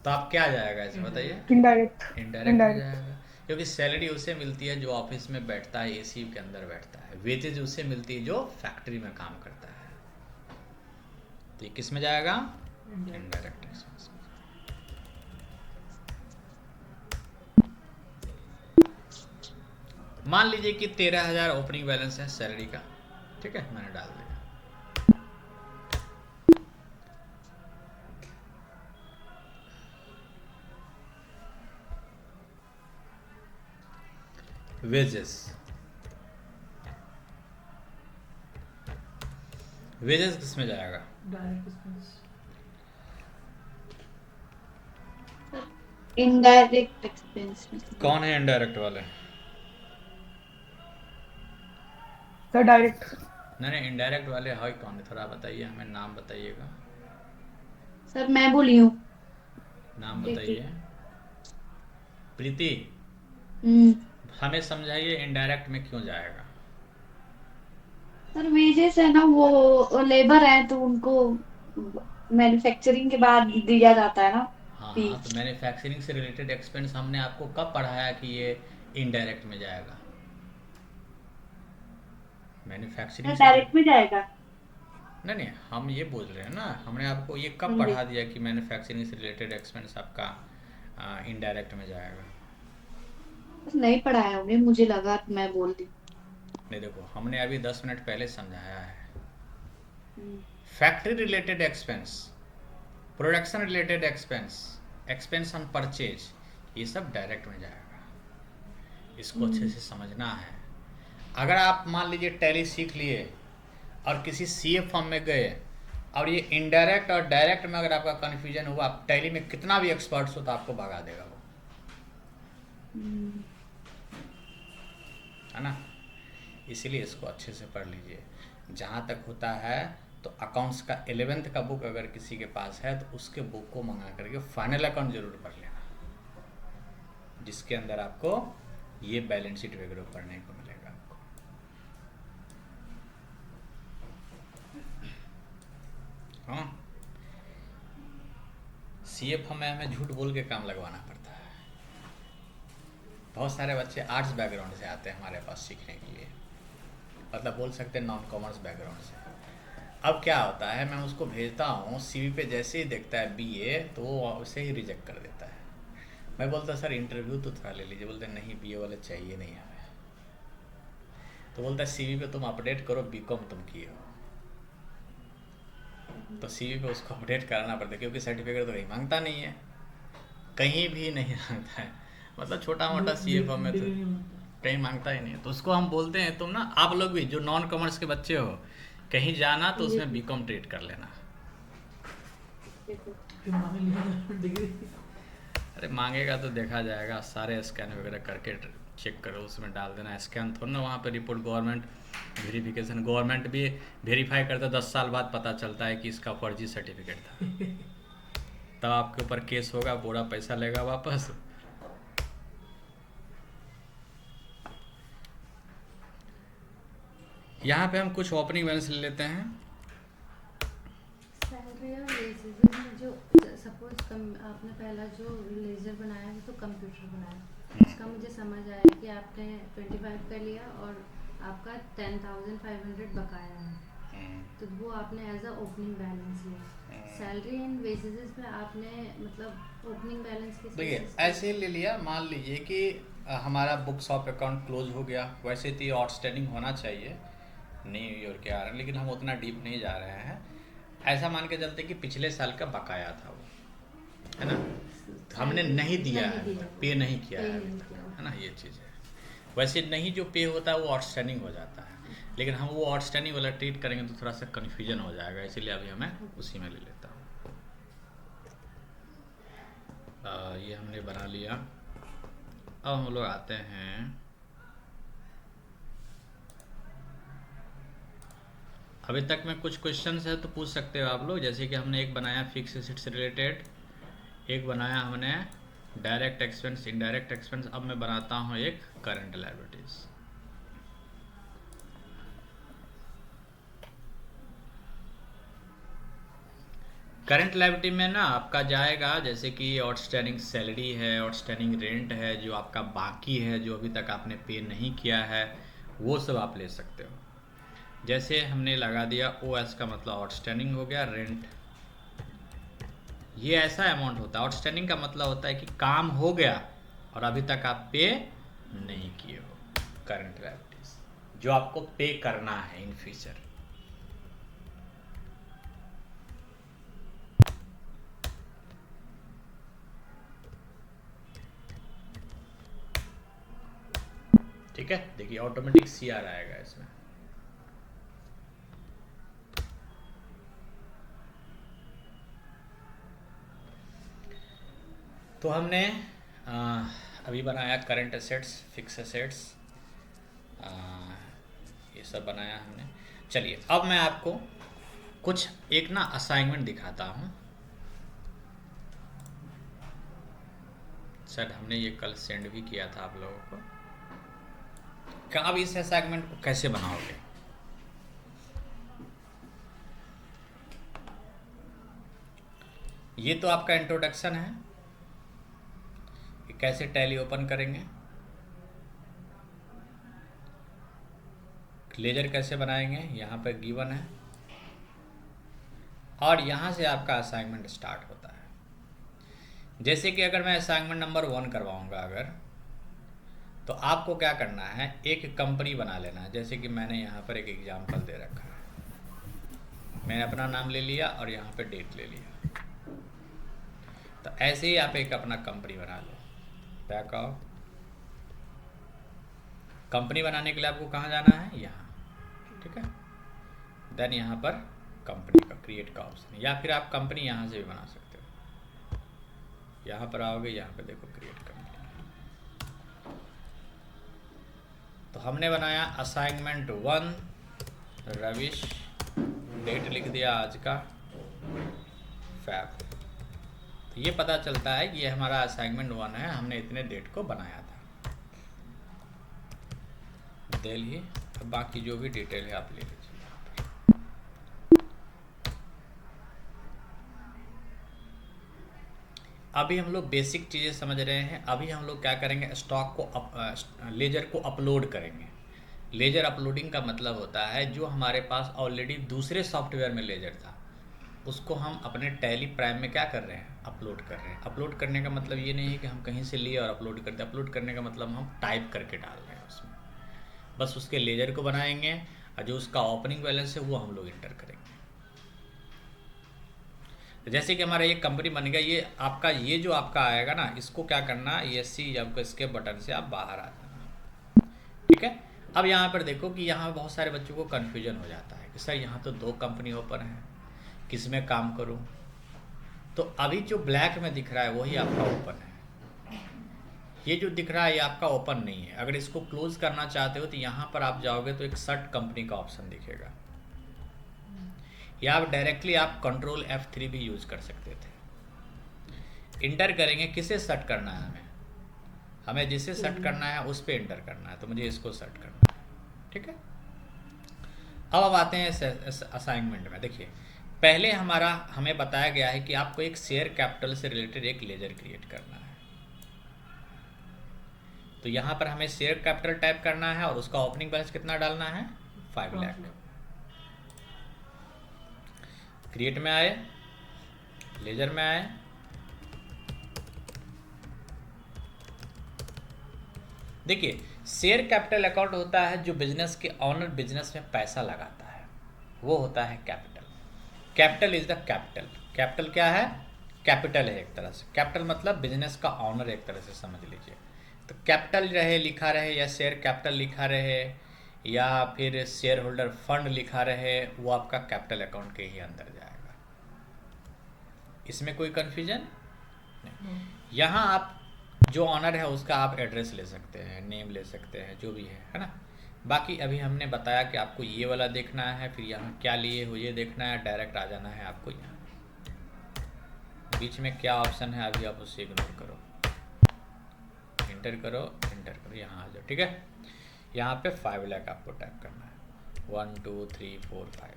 तो आप क्या जाएगा इसमें बताइए, इनडायरेक्ट इनडायरेक्ट हो जाएगा, क्योंकि सैलरी उसे मिलती है जो ऑफिस में बैठता है, एसी के अंदर बैठता है। वेजेज उसे मिलती है जो फैक्ट्री में काम करता है। तो ये किस में जाएगा, इनडायरेक्ट एक्सपेंस। मान लीजिए कि 13,000 ओपनिंग बैलेंस है सैलरी का, ठीक है, मैंने डाल दिया। वेजेस, वेजेस किस में जाएगा, डायरेक्ट एक्सपेंस। Indirect expense. कौन है इनडायरेक्ट वाले, सर डायरेक्ट। नहीं इनडायरेक्ट वाले है कौन है, थोड़ा बताइए हमें, नाम बताइएगा, सर मैं बोली हूँ। नाम प्रीति। बताइए। प्रीति, हम्म। हमें समझाइए इनडायरेक्ट में क्यों जाएगा। सर वेजेस है ना, वो लेबर है तो उनको मैन्युफैक्चरिंग के बाद दिया जाता है ना हाँ फी। हाँ, तो मैन्युफैक्चरिंग से रिलेटेड एक्सपेंस हमने आपको कब पढ़ाया कि ये इनडायरेक्ट में जाएगा, मैन्युफैक्चरिंग से डायरेक्ट में जाएगा। नहीं नहीं, हम ये बोल रहे हैं ना, हमने आपको ये कब जी। पढ़ा दिया कि मैन्युफैक्चरिंग से रिलेटेड एक्सपेंस आपका इनडायरेक्ट में जाएगा। नहीं पढ़ाया होंगे, मुझे लगा मैं बोल दी। नहीं देखो, हमने अभी 10 मिनट पहले समझाया है। Hmm. Factory related expense, production related expense, expense on purchase, ये सब डायरेक्ट में जाएगा। इसको अच्छे से समझना है। अगर आप मान लीजिए टैली सीख लिए और किसी सीए फॉर्म में गए और ये इनडायरेक्ट और डायरेक्ट में अगर आपका कन्फ्यूजन हुआ, आप टैली में कितना भी एक्सपर्ट्स हो तो आपको भगा देगा वो, है ना। इसीलिए इसको अच्छे से पढ़ लीजिए। जहाँ तक होता है तो अकाउंट्स का 11th का बुक अगर किसी के पास है तो उसके बुक को मंगा करके फाइनल अकाउंट जरूर पढ़ लेना, जिसके अंदर आपको ये बैलेंस शीट वगैरह पढ़ने को मिलेगा आपको। क्यों? सीए फॉर्म में हमें झूठ बोल के काम लगवाना पड़ता है। बहुत सारे बच्चे आर्ट्स बैकग्राउंड से आते हैं हमारे पास सीखने के लिए, मतलब बोल सकते हैं नॉन कॉमर्स बैकग्राउंड से। अब क्या होता है, मैं उसको भेजता हूँ, सीवी पे जैसे ही देखता है बीए तो वो उसे ही रिजेक्ट कर देता है। मैं बोलता सर इंटरव्यू तो थोड़ा ले लीजिए, बोलते नहीं बीए वाले चाहिए नहीं हमें। तो बोलता है सीवी पे तुम अपडेट करो बीकॉम तुम किए हो, तो सीवी पे उसको अपडेट कराना पड़ता है, क्योंकि सर्टिफिकेट तो कहीं मांगता नहीं है, कहीं भी नहीं मांगता है। मतलब छोटा मोटा सीए फॉर्म में तो डिग्री नहीं मांगता। कहीं मांगता ही नहीं है। तो उसको हम बोलते हैं तुम ना, आप लोग भी जो नॉन कॉमर्स के बच्चे हो, कहीं जाना तो उसमें बीकॉम ट्रीट कर लेना। फिर मांग लिया डिग्री। अरे मांगेगा तो देखा जाएगा, सारे स्कैन वगैरह करके चेक करो, उसमें डाल देना। स्कैन थोड़ा ना वहाँ पे रिपोर्ट, गवर्नमेंट वेरिफिकेशन, गवर्नमेंट भी वेरीफाई करता है, 10 साल बाद पता चलता है कि इसका फर्जी सर्टिफिकेट था। तब आपके ऊपर केस होगा, पूरा पैसा लेगा वापस। यहाँ पे हम कुछ ओपनिंग बैलेंस ले लेते हैं। सैलरी और वेजेस में जो सपोज आपने पहला जो लेजर बनाया है तो कंप्यूटर बनाया, उसका मुझे समझ आया कि आपने 25 का लिया और आपका 10,500 बकाया है, तो वो आपने एज अ ओपनिंग बैलेंस लिया। सैलरी एंड वेजेस पे आपने मतलब ओपनिंग बैलेंस के देखिए ऐसे ले लिया, मान लीजिए कि हमारा बुक्स ऑफ अकाउंट क्लोज हो गया, वैसे तो ये आउटस्टैंडिंग होना चाहिए, न्यू ईयर के आ रहे हैं, लेकिन हम उतना डीप नहीं जा रहे हैं। ऐसा मान के चलते कि पिछले साल का बकाया था वो, है ना, तो हमने नहीं दिया है, पे नहीं किया है अभी तक, है ना, ये चीज़ है। वैसे नहीं जो पे होता है वो आउटस्टैंडिंग हो जाता है, लेकिन हम वो आउटस्टैंडिंग वाला ट्रीट करेंगे तो थोड़ा सा कन्फ्यूजन हो जाएगा, इसीलिए अभी हमें उसी में ले लेता हूँ। ये हमने बना लिया। अब हम लोग आते हैं अभी तक में कुछ क्वेश्चंस है तो पूछ सकते हो आप लोग। जैसे कि हमने एक बनाया फिक्स एसेट से रिलेटेड, एक बनाया हमने डायरेक्ट एक्सपेंस, इनडायरेक्ट एक्सपेंस। अब मैं बनाता हूँ एक करंट लायबिलिटीज। करंट लायबिलिटी में ना आपका जाएगा, जैसे कि आउटस्टैंडिंग सैलरी है, आउटस्टैंडिंग रेंट है, जो आपका बाकी है, जो अभी तक आपने पे नहीं किया है, वो सब आप ले सकते हो। जैसे हमने लगा दिया ओएस का मतलब आउटस्टैंडिंग हो गया, रेंट, ये ऐसा अमाउंट होता है। आउटस्टैंडिंग का मतलब होता है कि काम हो गया और अभी तक आप पे नहीं किए हो, करंट लायबिलिटीज, जो आपको पे करना है इन फ्यूचर। ठीक है, देखिए ऑटोमेटिक सीआर आएगा इसमें। तो हमने अभी बनाया करंट एसेट्स, फिक्स एसेट्स, ये सब बनाया हमने। चलिए अब मैं आपको कुछ एक ना असाइनमेंट दिखाता हूँ। सर हमने ये कल सेंड भी किया था आप लोगों को। अब इस असाइनमेंट को कैसे बनाओगे? ये तो आपका इंट्रोडक्शन है कि कैसे टैली ओपन करेंगे, लेजर कैसे बनाएंगे, यहाँ पर गिवन है, और यहाँ से आपका असाइनमेंट स्टार्ट होता है। जैसे कि अगर मैं असाइनमेंट नंबर 1 करवाऊँगा अगर, तो आपको क्या करना है, एक कंपनी बना लेना है। जैसे कि मैंने यहाँ पर एक एग्जांपल दे रखा है, मैंने अपना नाम ले लिया और यहाँ पे डेट ले लिया। तो ऐसे ही आप एक अपना कंपनी बना लो। बैक आओ, कंपनी बनाने के लिए आपको कहाँ जाना है, यहाँ, ठीक है। देन यहाँ पर कंपनी का क्रिएट का ऑप्शन, या फिर आप कंपनी यहाँ से भी बना सकते हो। यहाँ पर आओगे, यहाँ पे देखो क्रिएट कंपनी। तो हमने बनाया असाइनमेंट 1 रविश, डेट लिख दिया आज का फैब। तो ये पता चलता है कि ये हमारा असाइनमेंट 1 है, हमने इतने डेट को बनाया था। दिल्ली, अब बाकी जो भी डिटेल है आप ले लीजिए। अभी हम लोग बेसिक चीज़ें समझ रहे हैं। अभी हम लोग क्या करेंगे, स्टॉक को लेजर को अपलोड करेंगे। लेजर अपलोडिंग का मतलब होता है जो हमारे पास ऑलरेडी दूसरे सॉफ्टवेयर में लेजर था उसको हम अपने टैली प्राइम में क्या कर रहे हैं, अपलोड कर रहे हैं। अपलोड करने का मतलब ये नहीं है कि हम कहीं से लिए और अपलोड करते हैं। अपलोड करने का मतलब हम टाइप करके डाल रहे हैं उसमें, बस उसके लेजर को बनाएंगे और जो उसका ओपनिंग बैलेंस है वो हम लोग इंटर करेंगे। तो जैसे कि हमारा ये कंपनी बन गया, ये आपका ये जो आपका आएगा ना, इसको क्या करना, ये सी आपको इसके बटन से आप बाहर आ जाना, ठीक है। अब यहाँ पर देखो कि यहाँ बहुत सारे बच्चों को कन्फ्यूजन हो जाता है कि सर यहाँ तो 2 कंपनी ओपन है, किस में काम करूँ। तो अभी जो ब्लैक में दिख रहा है वही आपका ओपन है, ये जो दिख रहा है ये आपका ओपन नहीं है। अगर इसको क्लोज करना चाहते हो तो यहाँ पर आप जाओगे तो एक सर्ट कंपनी का ऑप्शन दिखेगा, या आप डायरेक्टली आप कंट्रोल F3 भी यूज कर सकते थे। इंटर करेंगे, किसे सेट करना है, हमें जिसे सेट करना है उस पर इंटर करना है, तो मुझे इसको सेट करना है, ठीक है। अब आते हैं असाइनमेंट में। देखिए पहले हमें बताया गया है कि आपको एक शेयर कैपिटल से रिलेटेड एक लेजर क्रिएट करना है। तो यहाँ पर हमें शेयर कैपिटल टाइप करना है और उसका ओपनिंग बैलेंस कितना डालना है, 5 लाख। क्रिएट में आए, लेजर में आए, देखिए शेयर कैपिटल अकाउंट होता है जो बिजनेस के ऑनर बिजनेस में पैसा लगाता है, वो होता है capital. Capital is the capital. Capital क्या है, कैपिटल है एक तरह से। कैपिटल मतलब बिजनेस का ऑनर एक तरह से समझ लीजिए। तो कैपिटल रहे लिखा रहे या शेयर कैपिटल लिखा रहे या फिर शेयर होल्डर फंड लिखा रहे, वो आपका कैपिटल अकाउंट के ही अंदर जाएगा। इसमें कोई कन्फ्यूजन नहीं। यहाँ आप जो ऑनर है उसका आप एड्रेस ले सकते हैं, नेम ले सकते हैं, जो भी है ना। बाकी अभी हमने बताया कि आपको ये वाला देखना है, फिर यहाँ क्या लिए हो ये देखना है, डायरेक्ट आ जाना है आपको। यहाँ बीच में क्या ऑप्शन है अभी आप उससे इग्नोर करो, इंटर करो, इंटर करो, यहाँ आ जाओ, ठीक है। यहाँ पे 5 लाख आपको टाइप करना है, 1 2 3 4 5,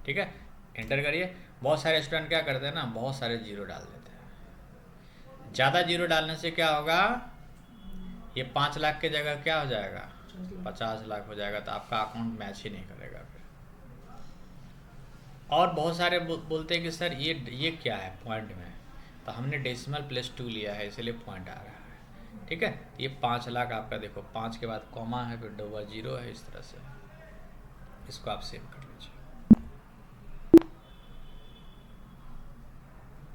ठीक है। इंटर करिए। बहुत सारे स्टूडेंट क्या करते हैं ना, बहुत सारे जीरो डाल देते हैं। ज़्यादा जीरो डालने से क्या होगा, ये 5 लाख की जगह क्या हो जाएगा, 50 लाख हो जाएगा, तो आपका अकाउंट मैच ही नहीं करेगा फिर। और बहुत सारे बोलते हैं कि सर ये क्या है पॉइंट में, तो हमने डेसिमल प्लस 2 लिया है इसलिए पॉइंट आ रहा है, ठीक है। ये 5 लाख आपका देखो, 5 के बाद कॉमा है, फिर डबल जीरो है, इस तरह से। इसको आप सेव कर लीजिए।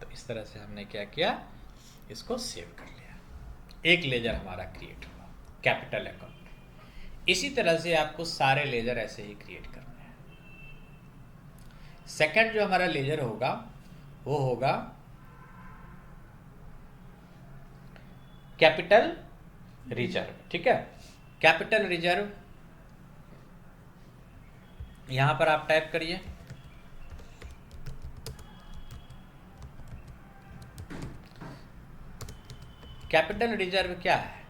तो इस तरह से हमने क्या किया, इसको सेव कर लिया। एक लेजर हमारा क्रिएट हुआ कैपिटल अकाउंट। इसी तरह से आपको सारे लेजर ऐसे ही क्रिएट करने हैं। सेकंड जो हमारा लेजर होगा वो होगा कैपिटल रिजर्व, ठीक है। कैपिटल रिजर्व यहां पर आप टाइप करिए, कैपिटल रिजर्व क्या है।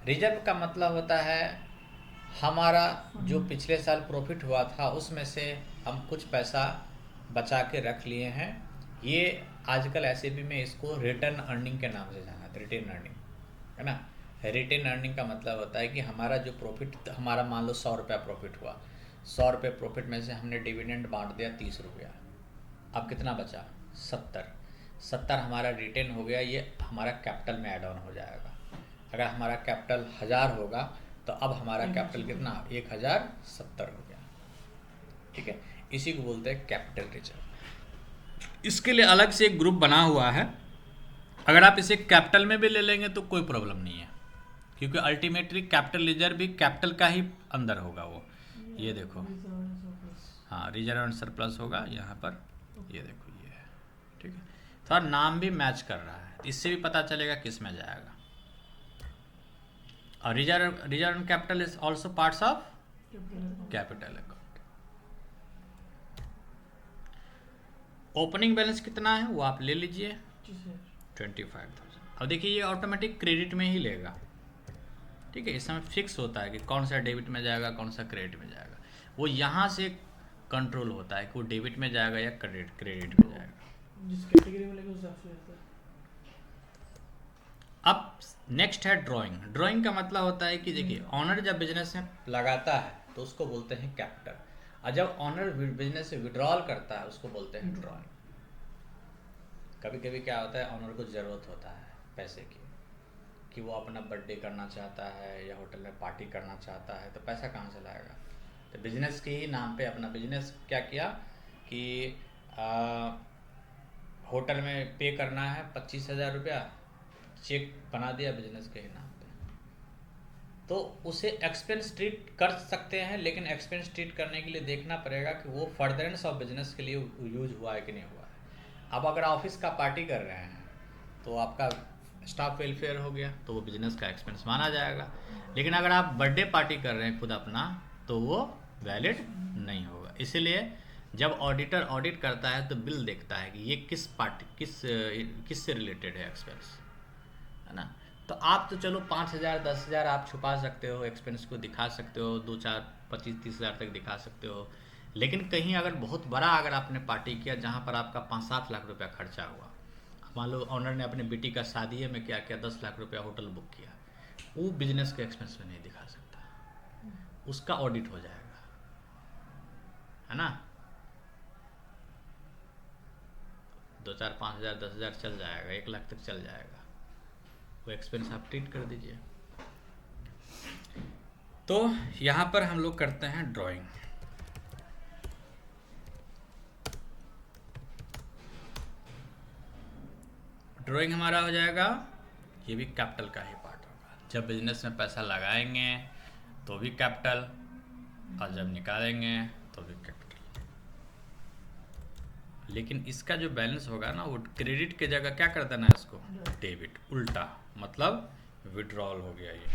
रिजर्व का मतलब होता है हमारा जो पिछले साल प्रॉफिट हुआ था उसमें से हम कुछ पैसा बचा के रख लिए हैं। ये आजकल एसएबी में इसको रिटर्न अर्निंग के नाम से जाना है, रिटेन अर्निंग, है ना। रिटेन अर्निंग का मतलब होता है कि हमारा जो प्रॉफिट, हमारा मान लो 100 रुपया प्रॉफिट हुआ, 100 रुपये प्रॉफिट में से हमने डिविडेंड बांट दिया 30 रुपया, अब कितना बचा, 70 हमारा रिटेन हो गया। ये हमारा कैपिटल में ऐड ऑन हो जाएगा। अगर हमारा कैपिटल 1000 होगा तो अब हमारा कैपिटल कितना, 1070 हो गया, ठीक है। इसी को बोलते हैं कैपिटल रिजर्व। इसके लिए अलग से एक ग्रुप बना हुआ है। अगर आप इसे कैपिटल में भी ले लेंगे तो कोई प्रॉब्लम नहीं है, क्योंकि अल्टीमेटली कैपिटल रिजर्व भी कैपिटल का ही अंदर होगा वो। ये देखो, हाँ, रिजर्व एंड सरप्लस होगा यहाँ पर, ये देखो ये है, ठीक है। थोड़ा नाम भी मैच कर रहा है, इससे भी पता चलेगा किस में जाएगा। और reserve and capital is also parts of capital account. Opening balance कितना है वो आप ले लीजिए, 25,000। अब देखिए ये ऑटोमेटिक क्रेडिट में ही लेगा, ठीक है। इसमें फिक्स होता है कि कौन सा डेबिट में जाएगा, कौन सा क्रेडिट में जाएगा। वो यहाँ से कंट्रोल होता है कि वो डेबिट में जाएगा या क्रेडिट में जाएगा। जिस कैटेगरी में लेगा उस हिसाब से रहता है। अब नेक्स्ट है ड्राइंग। ड्राइंग का मतलब होता है कि देखिए ऑनर जब बिजनेस में लगाता है तो उसको बोलते हैं कैपिटल, और जब ऑनर बिजनेस से विड्रॉल करता है उसको बोलते हैं ड्राइंग। कभी कभी क्या होता है, ऑनर को ज़रूरत होता है पैसे की, कि वो अपना बर्थडे करना चाहता है या होटल में पार्टी करना चाहता है, तो पैसा कहाँ से लाएगा? तो बिजनेस के ही नाम पे अपना बिजनेस क्या किया कि होटल में पे करना है 25,000 रुपया, चेक बना दिया बिजनेस के ही नाम पे, तो उसे एक्सपेंस ट्रीट कर सकते हैं, लेकिन एक्सपेंस ट्रीट करने के लिए देखना पड़ेगा कि वो फर्दरेंस ऑफ बिजनेस के लिए यूज हुआ है कि नहीं हुआ है। अब अगर ऑफिस का पार्टी कर रहे हैं तो आपका स्टाफ वेलफेयर हो गया, तो वो बिजनेस का एक्सपेंस माना जाएगा। लेकिन अगर आप बर्थडे पार्टी कर रहे हैं खुद अपना, तो वो वैलिड नहीं होगा। इसीलिए जब ऑडिटर ऑडिट करता है तो बिल देखता है कि ये किससे रिलेटेड है एक्सपेंस, है ना। तो आप तो चलो 5,000 10,000 आप छुपा सकते हो, एक्सपेंस को दिखा सकते हो, 2 4 25 30 हज़ार तक दिखा सकते हो। लेकिन कहीं अगर बहुत बड़ा अगर आपने पार्टी किया जहाँ पर आपका 5-7 लाख रुपया खर्चा हुआ, मान लो ऑनर ने अपने बेटी का शादी में क्या किया, 10 लाख रुपया होटल बुक किया, वो बिजनेस के एक्सपेंस में नहीं दिखा सकता, उसका ऑडिट हो जाएगा, है ना। 2 4 5 हज़ार 10 हज़ार चल जाएगा, 1 लाख तक चल जाएगा, वो एक्सपेंस आप ट्रीट कर दीजिए। तो यहाँ पर हम लोग करते हैं ड्राइंग। ड्राइंग हमारा हो जाएगा, ये भी कैपिटल का ही पार्ट होगा। जब बिजनेस में पैसा लगाएंगे तो भी कैपिटल, और जब निकालेंगे तो भी कैपिटल। लेकिन इसका जो बैलेंस होगा ना, वो क्रेडिट की जगह क्या कर देना है, इसको डेबिट, उल्टा मतलब विड्रॉल हो गया। ये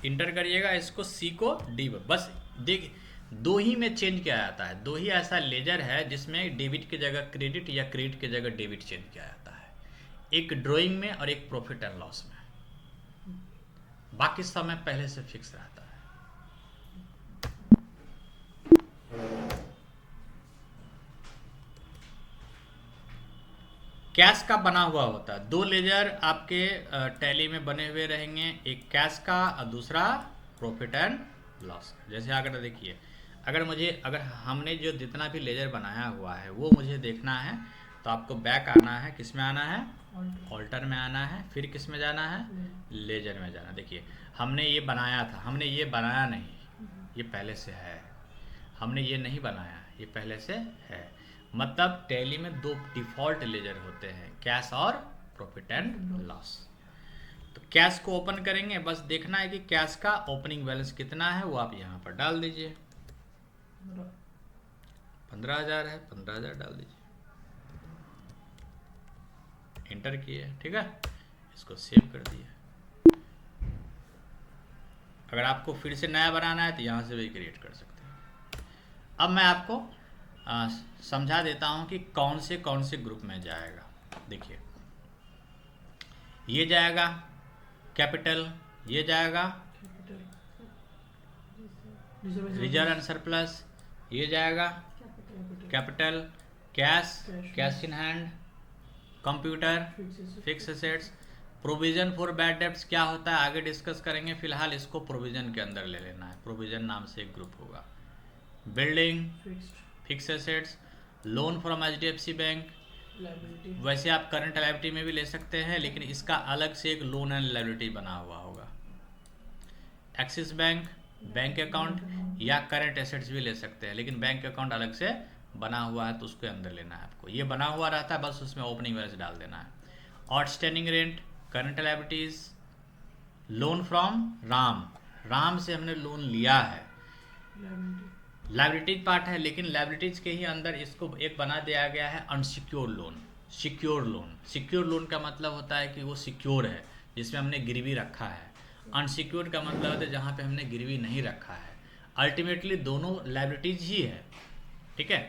इंटर करिएगा इसको, सी को डी, बस देख दो ही में चेंज किया जाता है। दो ही ऐसा लेजर है जिसमें डेबिट की जगह क्रेडिट या क्रेडिट की जगह डेबिट चेंज किया जाता है, एक ड्राइंग में और एक प्रॉफिट एंड लॉस में। बाकी समय पहले से फिक्स रहता है। कैश का बना हुआ होता है, 2 लेजर आपके टैली में बने हुए रहेंगे, एक कैश का और दूसरा प्रॉफिट एंड लॉस। जैसे अगर देखिए, अगर हमने जो जितना भी लेजर बनाया हुआ है वो मुझे देखना है, तो आपको बैक आना है, किस में आना है, ऑल्टर में आना है, फिर किस में जाना है, लेजर में जाना। देखिए हमने ये बनाया था, हमने ये बनाया नहीं, ये पहले से है, हमने ये नहीं बनाया, ये पहले से है। मतलब टैली में 2 डिफॉल्ट लेजर होते हैं, कैश और प्रॉफिट एंड लॉस। तो कैश को ओपन करेंगे, बस देखना है कि कैश का ओपनिंग बैलेंस कितना है, वो आप यहाँ पर डाल दीजिए। 15,000 है, 15,000 डाल दीजिए, एंटर किए, ठीक है, इसको सेव कर दिए। अगर आपको फिर से नया बनाना है तो यहाँ से भी क्रिएट कर सकते हैं। अब मैं आपको समझा देता हूँ कि कौन से ग्रुप में जाएगा। देखिए ये जाएगा कैपिटल, ये जाएगा रिजर्व एंड सरप्लस, ये जाएगा capital, cash in hand, computer, fix assets. Provision for bad debts क्या होता है आगे डिस्कस करेंगे, फिलहाल इसको प्रोविजन के अंदर ले लेना है। प्रोविजन नाम से एक ग्रुप होगा। Building, fix assets, loan from HDFC bank, वैसे आप करंट लायबिलिटी में भी ले सकते हैं, लेकिन इसका अलग से एक लोन एंड लायबिलिटी बना हुआ होगा। एक्सिस बैंक, बैंक अकाउंट या करंट एसेट्स भी ले सकते हैं, लेकिन बैंक अकाउंट अलग से बना हुआ है तो उसके अंदर लेना है आपको। ये बना हुआ रहता है, बस उसमें ओपनिंग बैलेंस डाल देना है। Outstanding rent, current liabilities, loan from Ram से हमने लोन लिया है, लायबिलिटीज पार्ट है, लेकिन लायबिलिटीज के ही अंदर इसको एक बना दिया गया है unsecured loan, secure loan. Secure loan का मतलब होता है कि वो सिक्योर है, जिसमें हमने गिरवी रखा है। अनसिक्योर्ड का मतलब होता है जहाँ पे हमने गिरवी नहीं रखा है। अल्टीमेटली दोनों लायबिलिटीज ही है, ठीक है।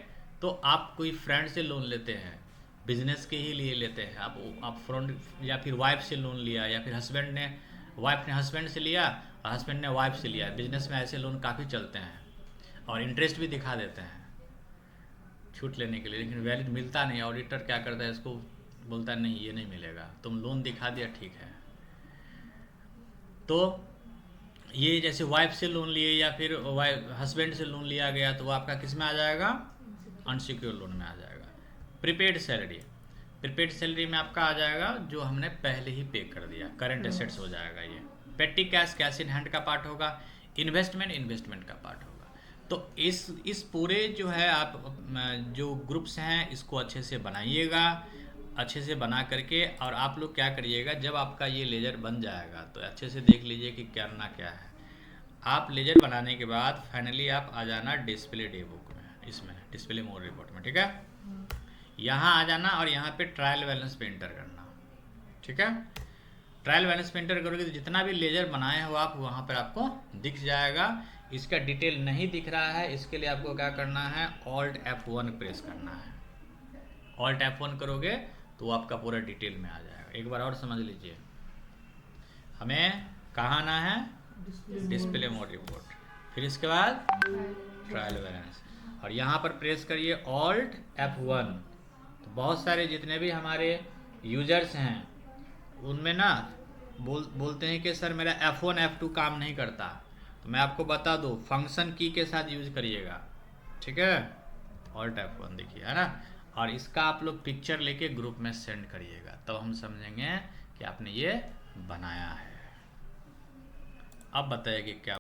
तो आप कोई फ्रेंड से लोन लेते हैं, बिजनेस के ही लिए लेते हैं, आप फ्रेंड या फिर वाइफ से लोन लिया, या फिर वाइफ ने हस्बैंड से लिया और हस्बैंड ने वाइफ से लिया। बिजनेस में ऐसे लोन काफ़ी चलते हैं और इंटरेस्ट भी दिखा देते हैं छूट लेने के लिए, लेकिन वैलिड मिलता नहीं। ऑडिटर क्या करता है, इसको बोलता है नहीं ये नहीं मिलेगा, तुम लोन दिखा दिया ठीक है। तो ये जैसे वाइफ से लोन लिए या फिर वाइफ हस्बैंड से लोन लिया गया तो वो आपका किस में आ जाएगा, अनसिक्योर्ड लोन में आ जाएगा। प्रीपेड सैलरी में आपका आ जाएगा जो हमने पहले ही पे कर दिया, करंट एसेट्स हो जाएगा ये। पेटी कैश इन हैंड का पार्ट होगा, इन्वेस्टमेंट का पार्ट होगा। तो इस पूरे जो है आप जो ग्रुप्स हैं इसको अच्छे से बनाइएगा, अच्छे से बना करके, और आप लोग क्या करिएगा जब आपका ये लेजर बन जाएगा तो अच्छे से देख लीजिए कि करना क्या है। आप लेजर बनाने के बाद फाइनली आप आ जाना डिस्प्ले डे बुक में, इसमें डिस्प्ले मोड रिपोर्ट में, ठीक है। यहाँ आ जाना और यहाँ पे ट्रायल बैलेंस पे एंटर करना, ठीक है। ट्रायल बैलेंस पे एंटर करोगे तो जितना भी लेजर बनाए हो आप वहाँ पर आपको दिख जाएगा। इसका डिटेल नहीं दिख रहा है, इसके लिए आपको क्या करना है, Alt F1 प्रेस करना है। Alt F1 करोगे तो आपका पूरा डिटेल में आ जाएगा। एक बार और समझ लीजिए, हमें कहाँ आना है, डिस्प्ले मोड रिपोर्ट, फिर इसके बाद ट्रायल बैलेंस, और यहाँ पर प्रेस करिए Alt F1। तो बहुत सारे जितने भी हमारे यूजर्स हैं उनमें ना बोलते हैं कि सर मेरा F1 F2 काम नहीं करता, तो मैं आपको बता दूं फंक्शन की के साथ यूज करिएगा, ठीक है। Alt F1 देखिए, है ना, और इसका आप लोग पिक्चर लेके ग्रुप में सेंड करिएगा, तब हम समझेंगे कि आपने ये बनाया है। अब बताइए कि क्या